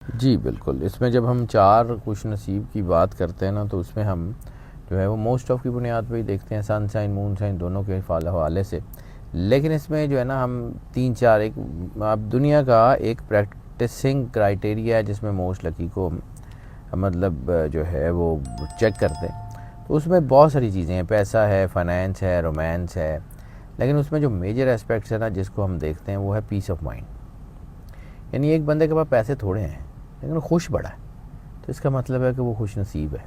جی بالکل، اس میں جب ہم 4 خوش نصیب کی بات کرتے ہیں نا تو اس میں ہم جو ہے وہ موسٹ آف کی بنیاد پہ ہی دیکھتے ہیں، سن سائن مون سائن دونوں کے حوالے سے. لیکن اس میں جو ہے نا ہم 3-4 ایک اب دنیا کا ایک پریکٹسنگ کرائٹیریا ہے جس میں موسٹ لکی کو مطلب جو ہے وہ چیک کرتے ہیں. تو اس میں بہت ساری چیزیں ہیں، پیسہ ہے، فائنینس ہے، رومانس ہے، لیکن اس میں جو میجر اسپیکٹس ہے نا جس کو ہم دیکھتے ہیں وہ ہے پیس آف مائنڈ. یعنی ایک بندے کے پاس پیسے تھوڑے ہیں لیکن وہ خوش بڑا ہے، تو اس کا مطلب ہے کہ وہ خوش نصیب ہے.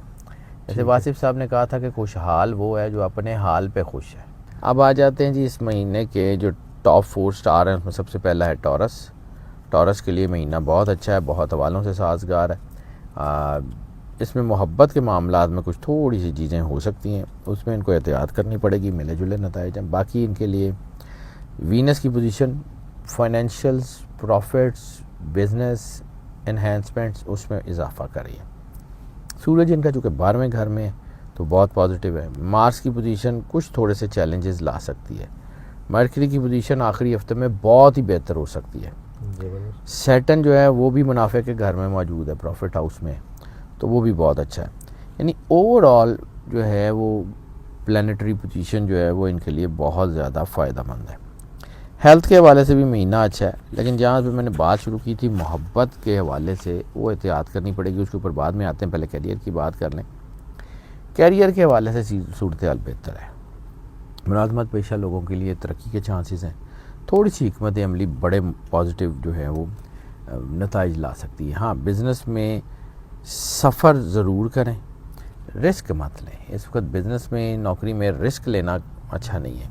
جیسے واصف صاحب نے کہا تھا کہ خوشحال وہ ہے جو اپنے حال پہ خوش ہے. اب آ جاتے ہیں جی اس مہینے کے جو ٹاپ 4 سٹار ہیں. اس میں سب سے پہلا ہے ٹورس. ٹورس کے لیے مہینہ بہت اچھا ہے، بہت حوالوں سے سازگار ہے. اس میں محبت کے معاملات میں کچھ تھوڑی سی چیزیں ہو سکتی ہیں، اس میں ان کو احتیاط کرنی پڑے گی، ملے جلے نتائج ہیں. باقی ان کے لیے وینس کی position, financials, profits, business enhancements اس میں اضافہ کر رہی ہے. سورج ان کا چونکہ 12ویں گھر میں تو بہت پازیٹیو ہے. مارس کی پوزیشن کچھ تھوڑے سے چیلنجز لا سکتی ہے. مرکری کی پوزیشن آخری ہفتے میں بہت ہی بہتر ہو سکتی ہے. سیٹن جو ہے وہ بھی منافع کے گھر میں موجود ہے، پروفٹ ہاؤس میں، تو وہ بھی بہت اچھا ہے. یعنی اوور آل جو ہے وہ پلانیٹری پوزیشن جو ہے وہ ان کے لیے بہت زیادہ فائدہ مند ہے. ہیلتھ کے حوالے سے بھی مہینہ اچھا ہے، لیکن جہاں پہ میں نے بات شروع کی تھی محبت کے حوالے سے وہ احتیاط کرنی پڑے گی، اس کے اوپر بعد میں آتے ہیں. پہلے کیریئر کی بات کر لیں. کیریئر کے حوالے سے صورتحال بہتر ہے. ملازمت پیشہ لوگوں کے لیے ترقی کے چانسز ہیں. تھوڑی سی حکمت عملی بڑے پازیٹیو جو ہے وہ نتائج لا سکتی ہے. ہاں بزنس میں سفر ضرور کریں، رسک مت لیں. اس وقت بزنس میں نوکری میں رسک لینا اچھا نہیں ہے.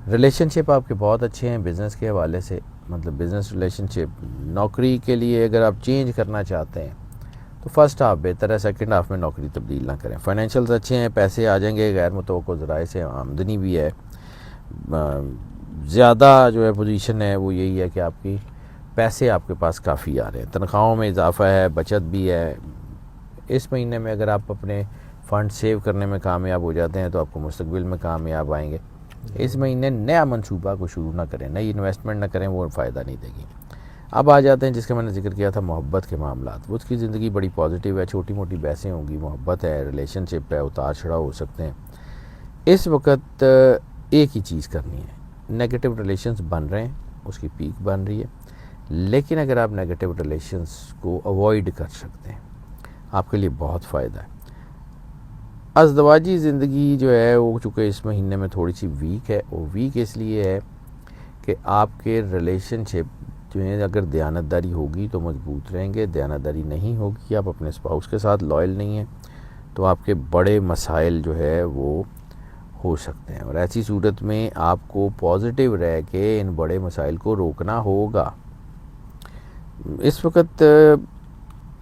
ریلیشن شپ آپ کے بہت اچھے ہیں بزنس کے حوالے سے، مطلب بزنس ریلیشن شپ. نوکری کے لیے اگر آپ چینج کرنا چاہتے ہیں تو فرسٹ ہاف بہتر ہے، سیکنڈ ہاف میں نوکری تبدیل نہ کریں. فائنینشیلز اچھے ہیں، پیسے آ جائیں گے، غیر متوقع ذرائع سے آمدنی بھی ہے. زیادہ جو ہے پوزیشن ہے وہ یہی ہے کہ آپ کی پیسے آپ کے پاس کافی آ رہے ہیں، تنخواہوں میں اضافہ ہے، بچت بھی ہے. اس مہینے میں اگر آپ اپنے فنڈ سیو کرنے میں کامیاب ہو جاتے ہیں تو آپ کو مستقبل میں کامیاب آئیں گے. اس مہینے نیا منصوبہ کو شروع نہ کریں، نئی انویسٹمنٹ نہ کریں، وہ فائدہ نہیں دے گی. اب آ جاتے ہیں جس کا میں نے ذکر کیا تھا محبت کے معاملات. اس کی زندگی بڑی پازیٹیو ہے، چھوٹی موٹی بحثیں ہوں گی، محبت ہے، ریلیشن شپ ہے، اتار چڑھاؤ ہو سکتے ہیں. اس وقت ایک ہی چیز کرنی ہے، نیگیٹو ریلیشنز بن رہے ہیں، اس کی پیک بن رہی ہے، لیکن اگر آپ نیگیٹو ریلیشنز کو اوائڈ کر سکتے ہیں آپ کے لیے بہت فائدہ ہے. ازدواجی زندگی جو ہے وہ چونکہ اس مہینے میں تھوڑی سی ویک ہے. وہ ویک اس لیے ہے کہ آپ کے ریلیشن شپ جو ہے اگر دیانتداری ہوگی تو مضبوط رہیں گے، دیانتداری نہیں ہوگی، آپ اپنے اسپاؤس کے ساتھ لائل نہیں ہیں تو آپ کے بڑے مسائل جو ہے وہ ہو سکتے ہیں. اور ایسی صورت میں آپ کو پازیٹیو رہ کے ان بڑے مسائل کو روکنا ہوگا. اس وقت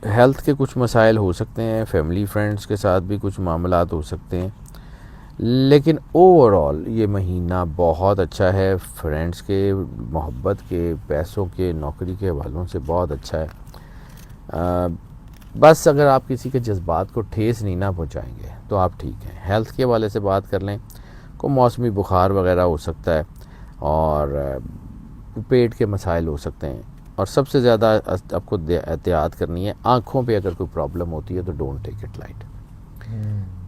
ہیلتھ کے کچھ مسائل ہو سکتے ہیں، فیملی فرینڈز کے ساتھ بھی کچھ معاملات ہو سکتے ہیں، لیکن اوور آل یہ مہینہ بہت اچھا ہے. فرینڈز کے، محبت کے، پیسوں کے، نوکری کے حوالوں سے بہت اچھا ہے. بس اگر آپ کسی کے جذبات کو ٹھیس نہیں نہ پہنچائیں گے تو آپ ٹھیک ہیں. ہیلتھ کے حوالے سے بات کر لیں، کو موسمی بخار وغیرہ ہو سکتا ہے اور پیٹ کے مسائل ہو سکتے ہیں. اور سب سے زیادہ آپ کو احتیاط کرنی ہے، آنکھوں پہ اگر کوئی پرابلم ہوتی ہے تو ڈونٹ ٹیک اٹ لائٹ.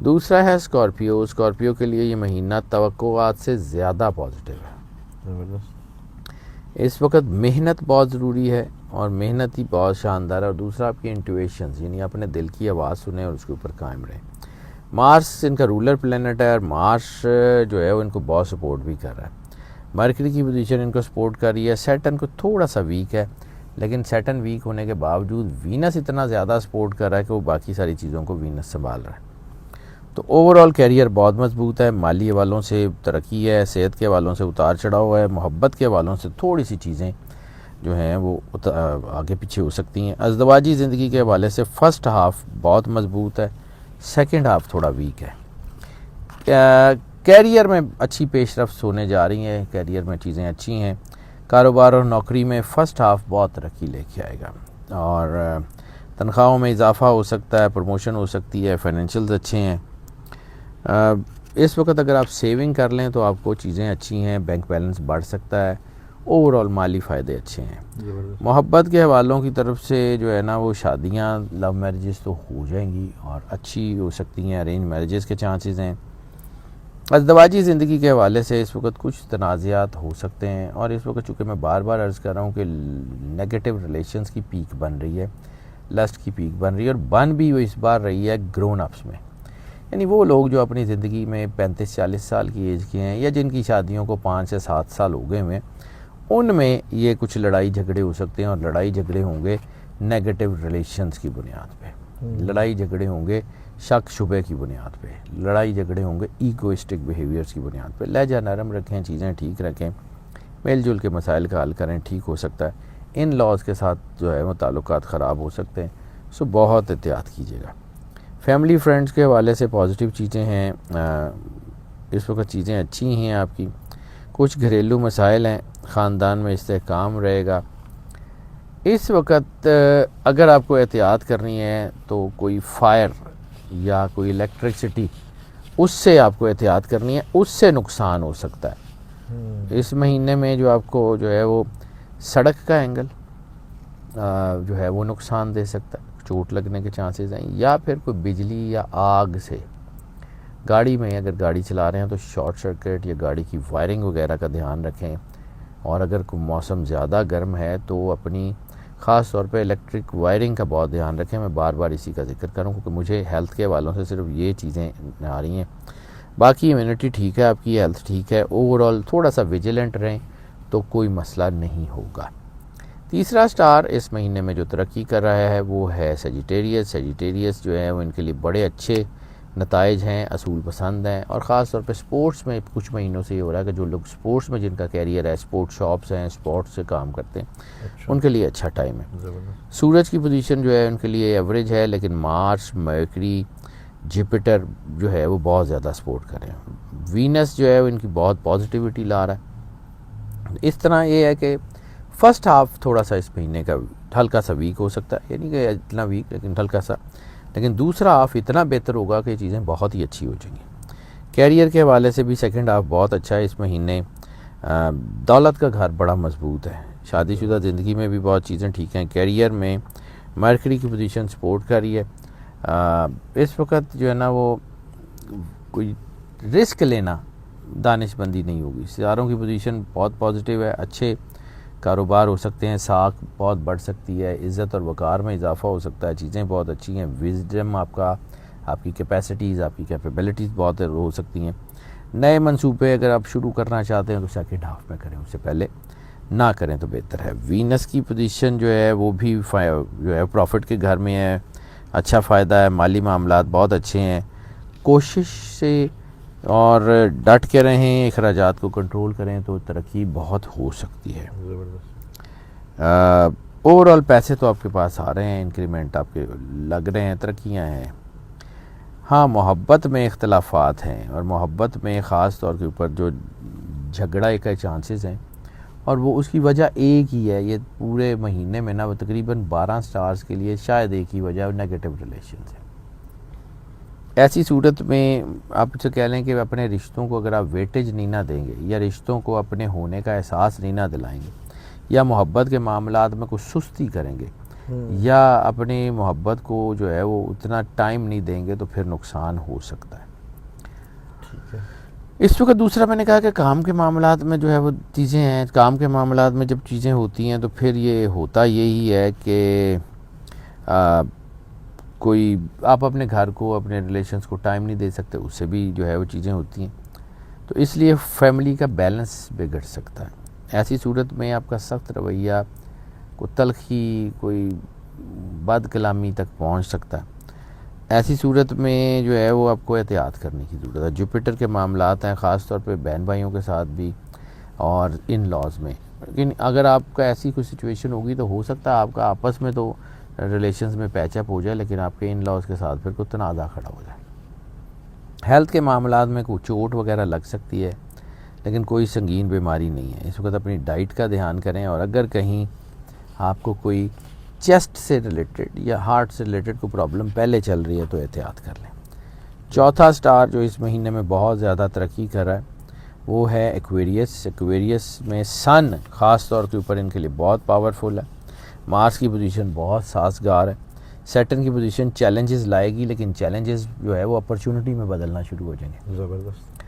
دوسرا ہے اسکارپیو. اسکارپیو کے لیے یہ مہینہ توقعات سے زیادہ پازیٹیو ہے. اس وقت محنت بہت ضروری ہے اور محنت ہی بہت شاندار ہے. اور دوسرا آپ کی انٹویشنز، یعنی اپنے دل کی آواز سنیں اور اس کے اوپر قائم رہیں. مارس ان کا رولر پلینٹ ہے اور مارس جو ہے وہ ان کو بہت سپورٹ بھی کر رہا ہے. مرکری کی پوزیشن ان کو سپورٹ کر رہی ہے. سیٹن کو تھوڑا سا ویک ہے، لیکن سیٹن ویک ہونے کے باوجود وینس اتنا زیادہ سپورٹ کر رہا ہے کہ وہ باقی ساری چیزوں کو وینس سنبھال رہا ہے. تو اوور آل کیریئر بہت مضبوط ہے. مالی حوالوں سے ترقی ہے، صحت کے حوالوں سے اتار چڑھاؤ ہے، محبت کے حوالوں سے تھوڑی سی چیزیں جو ہیں وہ آگے پیچھے ہو سکتی ہیں. ازدواجی زندگی کے حوالے سے فرسٹ ہاف بہت مضبوط ہے، سیکنڈ ہاف تھوڑا ویک ہے. کیریئر میں اچھی پیش رفت ہونے جا رہی ہیں، کیریئر میں چیزیں اچھی ہیں. کاروبار اور نوکری میں فرسٹ ہاف بہت ترقی لے کے آئے گا اور تنخواہوں میں اضافہ ہو سکتا ہے، پروموشن ہو سکتی ہے، فائنینشیلز اچھے ہیں. اس وقت اگر آپ سیونگ کر لیں تو آپ کو چیزیں اچھی ہیں، بینک بیلنس بڑھ سکتا ہے. اوور آل مالی فائدے اچھے ہیں. محبت کے حوالوں کی طرف سے جو ہے نا وہ شادیاں لو میرجز تو ہو جائیں گی اور اچھی ہو سکتی ہیں, ارینج میرجز کے چانسز ہیں. ازدواجی زندگی کے حوالے سے اس وقت کچھ تنازعات ہو سکتے ہیں, اور اس وقت چونکہ میں بار بار عرض کر رہا ہوں کہ نیگیٹو ریلیشنز کی پیک بن رہی ہے, لسٹ کی پیک بن رہی ہے, اور بن بھی وہ اس بار رہی ہے گرون اپس میں, یعنی وہ لوگ جو اپنی زندگی میں 35-40 سال کی ایج کے ہیں یا جن کی شادیوں کو 5 سے 7 سال ہو گئے ہیں, ان میں یہ کچھ لڑائی جھگڑے ہو سکتے ہیں, اور لڑائی جھگڑے ہوں گے نیگیٹو ریلیشنز کی بنیاد پہ, لڑائی جھگڑے ہوں گے شک شبے کی بنیاد پہ, لڑائی جھگڑے ہوں گے ایگوئسٹک بیہیویئرز کی بنیاد پہ. لہجہ نرم رکھیں, چیزیں ٹھیک رکھیں, مل جل کے مسائل کا حل کریں, ٹھیک ہو سکتا ہے. ان لاز کے ساتھ جو ہے وہ تعلقات خراب ہو سکتے ہیں, سو بہت احتیاط کیجیے گا. فیملی فرینڈس کے حوالے سے پازیٹیو چیزیں ہیں, اس وقت چیزیں اچھی ہیں آپ کی. کچھ گھریلو مسائل ہیں, خاندان میں استحکام رہے گا. اس وقت اگر آپ کو احتیاط کرنی ہے تو کوئی فائر یا کوئی الیکٹرکسٹی, اس سے آپ کو احتیاط کرنی ہے, اس سے نقصان ہو سکتا ہے. اس مہینے میں جو آپ کو جو ہے وہ سڑک کا اینگل جو ہے وہ نقصان دے سکتا ہے, چوٹ لگنے کے چانسز ہیں, یا پھر کوئی بجلی یا آگ سے گاڑی میں اگر گاڑی چلا رہے ہیں تو شارٹ سرکٹ یا گاڑی کی وائرنگ وغیرہ کا دھیان رکھیں. اور اگر کوئی موسم زیادہ گرم ہے تو اپنی خاص طور پہ الیکٹرک وائرنگ کا بہت دھیان رکھیں. میں بار بار اسی کا ذکر کروں کیونکہ مجھے ہیلتھ کے حوالوں سے صرف یہ چیزیں آ رہی ہیں. باقی امیونٹی ٹھیک ہے, آپ کی ہیلتھ ٹھیک ہے, اوور آل تھوڑا سا ویجیلنٹ رہیں تو کوئی مسئلہ نہیں ہوگا. تیسرا سٹار اس مہینے میں جو ترقی کر رہا ہے وہ ہے سیجیٹیریس. سیجیٹیریس جو ہے وہ ان کے لیے بڑے اچھے نتائج ہیں, اصول پسند ہیں, اور خاص طور پہ سپورٹس میں کچھ مہینوں سے یہ ہو رہا ہے کہ جو لوگ سپورٹس میں جن کا کیریئر ہے, سپورٹ شاپس ہیں, سپورٹس سے کام کرتے ہیں, ان کے لیے اچھا ٹائم ہے. سورج کی پوزیشن جو ہے ان کے لیے ایوریج ہے, لیکن مارس, مرکری, جپیٹر جو ہے وہ بہت زیادہ سپورٹ کر رہے ہیں. وینس جو ہے وہ ان کی بہت پازیٹیوٹی لا رہا ہے. اس طرح یہ ہے کہ فرسٹ ہاف تھوڑا سا اس مہینے کا ہلکا سا ویک ہو سکتا ہے, یعنی کہ اتنا ویک لیکن ہلکا سا, لیکن دوسرا ہاف اتنا بہتر ہوگا کہ چیزیں بہت ہی اچھی ہو جائیں گی. کیریئر کے حوالے سے بھی سیکنڈ ہاف بہت اچھا ہے اس مہینے. دولت کا گھر بڑا مضبوط ہے, شادی شدہ زندگی میں بھی بہت چیزیں ٹھیک ہیں. کیریئر میں مرکری کی پوزیشن سپورٹ کر رہی ہے. اس وقت جو ہے نا وہ کوئی رسک لینا دانش مندی نہیں ہوگی. ستاروں کی پوزیشن بہت پازیٹیو ہے, اچھے کاروبار ہو سکتے ہیں, ساکھ بہت بڑھ سکتی ہے, عزت اور وقار میں اضافہ ہو سکتا ہے, چیزیں بہت اچھی ہیں. وزڈم آپ کی کیپیسٹیز, آپ کی کیپیبلٹیز بہت ہو سکتی ہیں. نئے منصوبے اگر آپ شروع کرنا چاہتے ہیں تو سیکنڈ ہاف میں کریں, اس سے پہلے نہ کریں تو بہتر ہے. وینس کی پوزیشن جو ہے وہ بھی جو ہے پروفٹ کے گھر میں ہے, اچھا فائدہ ہے, مالی معاملات بہت اچھے ہیں. کوشش سے اور ڈٹ کے رہیں, اخراجات کو کنٹرول کریں تو ترقی بہت ہو سکتی ہے. اوور آل پیسے تو آپ کے پاس آ رہے ہیں, انکریمنٹ آپ کے لگ رہے ہیں, ترقیاں ہیں. ہاں محبت میں اختلافات ہیں, اور محبت میں خاص طور کے اوپر جو جھگڑا کے چانسز ہیں, اور وہ اس کی وجہ ایک ہی ہے. یہ پورے مہینے میں نا وہ تقریباً 12 سٹارز کے لیے شاید ایک ہی وجہ نیگیٹو ریلیشنز ہے. ایسی صورت میں آپ سے کہہ لیں کہ اپنے رشتوں کو اگر آپ ویٹیج نہیں نہ دیں گے, یا رشتوں کو اپنے ہونے کا احساس نہیں نہ دلائیں گے, یا محبت کے معاملات میں کچھ سستی کریں گے, یا اپنی محبت کو جو ہے وہ اتنا ٹائم نہیں دیں گے, تو پھر نقصان ہو سکتا ہے. اس وقت دوسرا میں نے کہا کہ کام کے معاملات میں جو ہے وہ چیزیں ہیں. کام کے معاملات میں جب چیزیں ہوتی ہیں تو پھر یہ ہوتا یہی ہے کہ کوئی آپ اپنے گھر کو, اپنے ریلیشنز کو ٹائم نہیں دے سکتے, اس سے بھی جو ہے وہ چیزیں ہوتی ہیں. تو اس لیے فیملی کا بیلنس بگڑ سکتا ہے. ایسی صورت میں آپ کا سخت رویہ, کوئی تلخی, کوئی بد کلامی تک پہنچ سکتا ہے. ایسی صورت میں جو ہے وہ آپ کو احتیاط کرنے کی ضرورت ہے. جوپیٹر کے معاملات ہیں خاص طور پہ بہن بھائیوں کے ساتھ بھی, اور ان لاز میں. لیکن اگر آپ کا ایسی کوئی سچویشن ہوگی تو ہو سکتا ہے آپ کا آپس میں تو ریلیشنز میں پیچ اپ ہو جائے, لیکن آپ کے ان لاز کے ساتھ پھر کوئی تنازع کھڑا ہو جائے. ہیلتھ کے معاملات میں کوئی چوٹ وغیرہ لگ سکتی ہے, لیکن کوئی سنگین بیماری نہیں ہے. اس وقت اپنی ڈائٹ کا دھیان کریں, اور اگر کہیں آپ کو کوئی چیسٹ سے ریلیٹڈ یا ہارٹ سے ریلیٹڈ کوئی پرابلم پہلے چل رہی ہے تو احتیاط کر لیں. چوتھا سٹار جو اس مہینے میں بہت زیادہ ترقی کر رہا ہے وہ ہے ایکویریس. ایکویریس میں سن خاص طور کے اوپر ان کے لیے بہت پاورفل ہے. مارس کی پوزیشن بہت سازگار ہے. سیٹرن کی پوزیشن چیلنجز لائے گی، لیکن چیلنجز جو ہے وہ اپرچونٹی میں بدلنا شروع ہو جائیں گے. زبردست.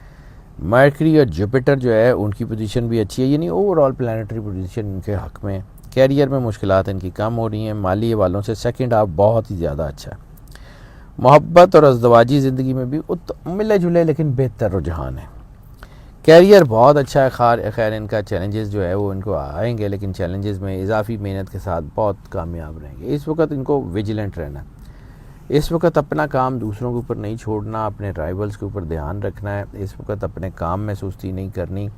مرکری اور جوپیٹر جو ہے ان کی پوزیشن بھی اچھی ہے، یعنی over all planetary position in کے حق میں. کیریئر میں مشکلات ان کی کم ہو رہی ہیں. مالی حوالوں سے سیکنڈ ہاف بہت ہی زیادہ اچھا ہے. محبت اور ازدواجی زندگی میں بھی ملے جلے لیکن بہتر رجحان ہے. کیریئر بہت اچھا ہے. خیر ان کا چیلنجز جو ہے وہ ان کو آئیں گے، لیکن چیلنجز میں اضافی محنت کے ساتھ بہت کامیاب رہیں گے. اس وقت ان کو ویجیلنٹ رہنا ہے. اس وقت اپنا کام دوسروں کے اوپر نہیں چھوڑنا، اپنے رائیولز کے اوپر دھیان رکھنا ہے. اس وقت اپنے کام میں سستی نہیں کرنی.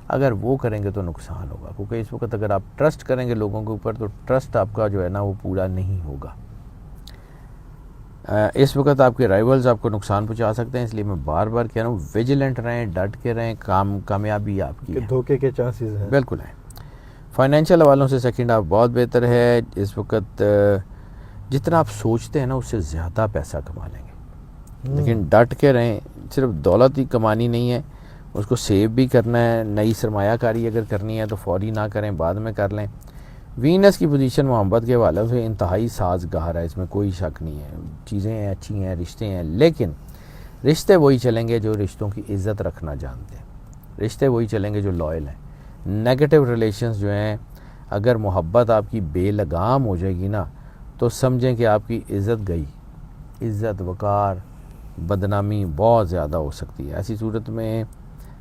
اگر وہ کریں گے تو نقصان ہوگا، کیونکہ اس وقت اگر آپ ٹرسٹ کریں گے لوگوں کے اوپر تو ٹرسٹ آپ کا جو ہے نا وہ پورا نہیں ہوگا. اس وقت آپ کے رائیولز آپ کو نقصان پہنچا سکتے ہیں، اس لیے میں بار بار کہہ رہا ہوں ویجیلنٹ رہیں، ڈٹ کے رہیں. کامیابی آپ کی ہے. دھوکے کے چانسز ہیں. بالکل ہیں. فائنینشیل حوالوں سے سیکنڈ ہاف بہت بہتر ہے. اس وقت جتنا آپ سوچتے ہیں نا اس سے زیادہ پیسہ کما لیں گے، لیکن ڈٹ کے رہیں. صرف دولت ہی کمانی نہیں ہے، اس کو سیو بھی کرنا ہے. نئی سرمایہ کاری اگر کرنی ہے تو فوری نہ کریں، بعد میں کر لیں. وینس کی پوزیشن محبت کے حوالے سے انتہائی سازگار ہے، اس میں کوئی شک نہیں ہے. چیزیں اچھی ہیں، رشتے ہیں، لیکن رشتے وہی چلیں گے جو رشتوں کی عزت رکھنا جانتے ہیں. رشتے وہی چلیں گے جو لائل ہیں. نیگیٹو ریلیشنز جو ہیں، اگر محبت آپ کی بے لگام ہو جائے گی نا تو سمجھیں کہ آپ کی عزت گئی. عزت، وقار، بدنامی بہت زیادہ ہو سکتی ہے. ایسی صورت میں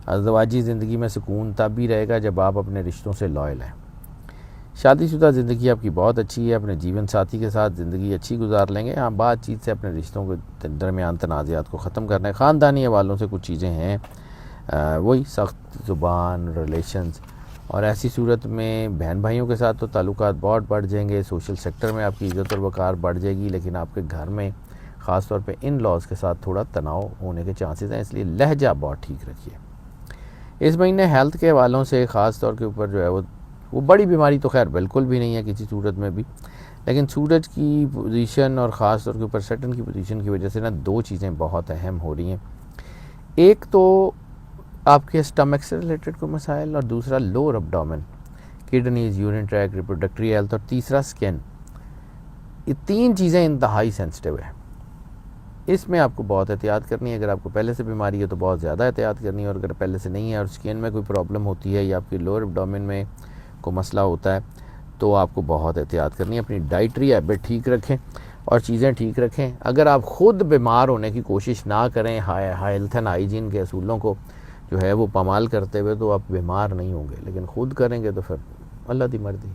ازدواجی زندگی میں سکون تب بھی رہے گا جب آپ اپنے رشتوں سے لائل ہیں. شادی شدہ زندگی آپ کی بہت اچھی ہے. اپنے جیون ساتھی کے ساتھ زندگی اچھی گزار لیں گے. ہاں بات چیت سے اپنے رشتوں کے درمیان تنازعات کو ختم کرنا ہے. خاندانی حوالوں سے کچھ چیزیں ہیں، وہی سخت زبان، ریلیشنز، اور ایسی صورت میں بہن بھائیوں کے ساتھ تو تعلقات بہت بڑھ جائیں گے. سوشل سیکٹر میں آپ کی عزت اور وقار بڑھ جائے گی، لیکن آپ کے گھر میں خاص طور پہ ان لاز کے ساتھ تھوڑا تناؤ ہونے کے چانسز ہیں، اس لیے لہجہ بہت ٹھیک رکھیے. اس مہینے ہیلتھ کے حوالوں سے خاص طور کے اوپر جو ہے وہ بڑی بیماری تو خیر بالکل بھی نہیں ہے کسی صورت میں بھی، لیکن سورج کی پوزیشن اور خاص طور کے اوپر سیٹرن کی پوزیشن کی وجہ سے نا دو چیزیں بہت اہم ہو رہی ہیں. ایک تو آپ کے اسٹمک سے ریلیٹڈ کوئی مسائل، اور دوسرا lower abdomen, kidneys, urine tract, reproductive health, اور تیسرا سکن. یہ تین چیزیں انتہائی سینسٹیو ہیں. اس میں آپ کو بہت احتیاط کرنی ہے. اگر آپ کو پہلے سے بیماری ہے تو بہت زیادہ احتیاط کرنی ہے، اور اگر پہلے سے نہیں ہے اور سکن میں کوئی پرابلم ہوتی ہے یا آپ کی لوور ابڈومن میں کو مسئلہ ہوتا ہے تو آپ کو بہت احتیاط کرنی ہے. اپنی ڈائٹری ہیبٹ ٹھیک رکھیں اور چیزیں ٹھیک رکھیں. اگر آپ خود بیمار ہونے کی کوشش نہ کریں ہیلتھ اینڈ ہائیجین کے اصولوں کو جو ہے وہ پامال کرتے ہوئے، تو آپ بیمار نہیں ہوں گے، لیکن خود کریں گے تو پھر اللہ دی مرضی.